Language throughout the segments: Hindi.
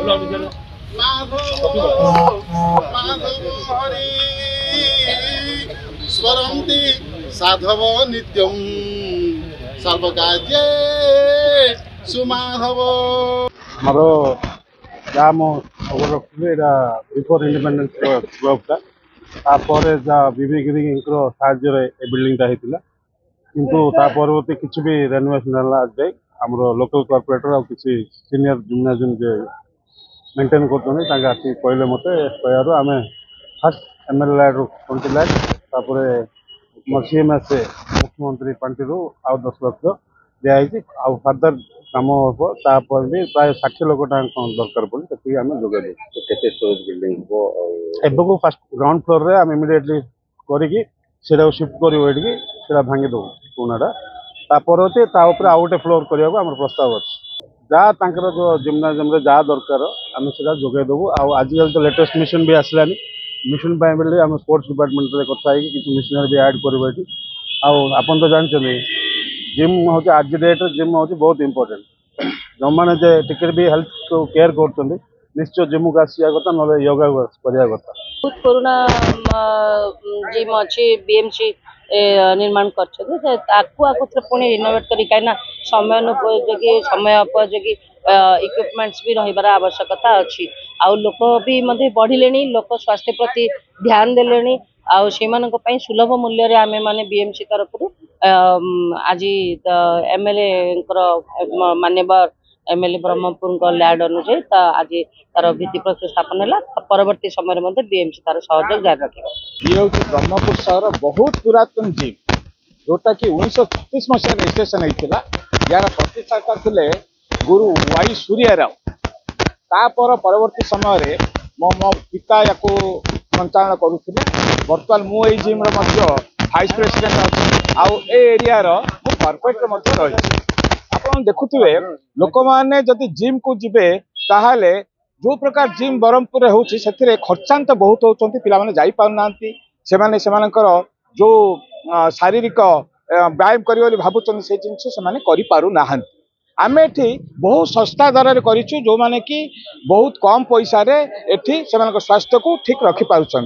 माधव माधव हरि स्मरन्ति साधव नित्यं सर्वकार्ये सुमाधव हमारो जाम रखी बिफोर इंडिपेंडेंस ब्लॉकटा तापर जा बीबी गिरी साहाଯ୍य बिल्डिंगटा होता किंतु परवर्ती किसी भी रेनोवेशन आज जाए आम लोकल कॉर्पोरेटर और किसी सीनियर जिम्नाजियम जो मेंटेन करते कहले मत कहू आम फास्ट एमएलए 20 लाख सीएमएस मुख्यमंत्री पार्टी आउ 10 लाख दिखाई आउ फर्दर कम हम भी प्राय 60 लोक दरकार पड़े आम जोगे एवं फास्ट ग्राउंड फ्लोर रे आम इमिडिएटली करके शिफ्ट कर भांगी दो पुणाटा परवर्ती आउ गोटे फ्लोर करने को आम प्रस्ताव अच्छे जहाँ जो जिम्नाजियम जहाँ दरकार आम से जोगे देवु आजिकल तो लेटेस्ट मिशन भी आसलानी मिशन बोली आम स्पोर्ट्स डिपार्टमेंट में कथा किसी मिशनरी भी ऐड कर आपन तो जानते जिम हूँ आज डेट जिम हूँ बहुत इंपोर्टेंट जो मैंने टिकेट भी हेल्थ को केयर कर निश्चय जिम को आसा कथा ना योगा करवा कथा बहुत पुराना जिम अच्छी बीएमसी निर्माण कर पुणी रिनोवेट कर समय उपयोगी इक्विपमेंट्स भी रही आवश्यकता अच्छी आउ लोक भी बढ़िले लोक स्वास्थ्य प्रति ध्यान देले आउ सुलभ मूल्य रे आमे माने बीएमसी तरफ आज एमएलए मान्यवर एमएलए ब्रह्मपुर लैंड अनुଯାयी आज तार भित्ति प्रस्तुत स्थापन है परवर्ती समय बीएमसी तार सहयोग जारी रख ये हूँ ब्रह्मपुर सहर बहुत पुरातन जिम जोटा कि 1936 मसीह रजिस्ट्रेशन होता यार प्रतिष्ठाता थे गुरु वाई सूर्य राव तापर परवर्ती समय मो पिता या संचालन करुले बर्तमान मुझे जिम वाइस प्रेसिडेंट अच्छी आउ एरिया कॉर्पोरेटर रही आप देखुए लोक मैंने जदि जिम को जीवे ताहले जो प्रकार जिम ब्रह्मपुर होती खर्चांत बहुत होती पाने जापारना से जो शारीरिक व्यायाम कर भावुं से जिनस से आम एठी बहुत सस्ता दर करूँ जो मैंने कि बहुत कम पैसा एठी स्वास्थ्य को ठीक रखिपुं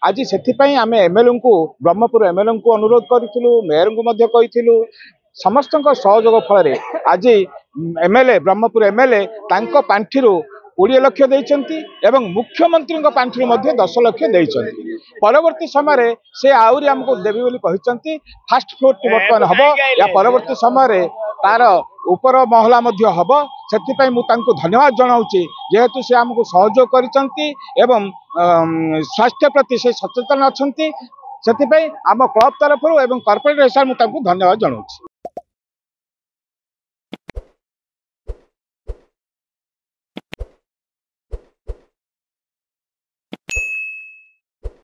आज से आम एमएलए को ब्रह्मपुर एमएलए को अनुरोध करूँ मेयर को समस्त सहयोग फल आज एमएलए ब्रह्मपुर एमएलए पांठि 20 लाख देइचंती एवं मुख्यमंत्री पांठि 10 लाख देइचंती परवर्ती समय से आउरी हमको देवी बोली कहिचंती फास्ट फ्लोर टी बर्तमान हबो या परवर्ती समय तार ऊपर महला मध्य हबो सेति मु तांको धन्यवाद जनाउची जेहेतु से हमको सहयोग करिचंती एवं स्वास्थ्य प्रति से सचेतन अछंती सेति आम क्लब तरफ एवं कॉर्पोरेट हिसाब मु तांको धन्यवाद जनाउची।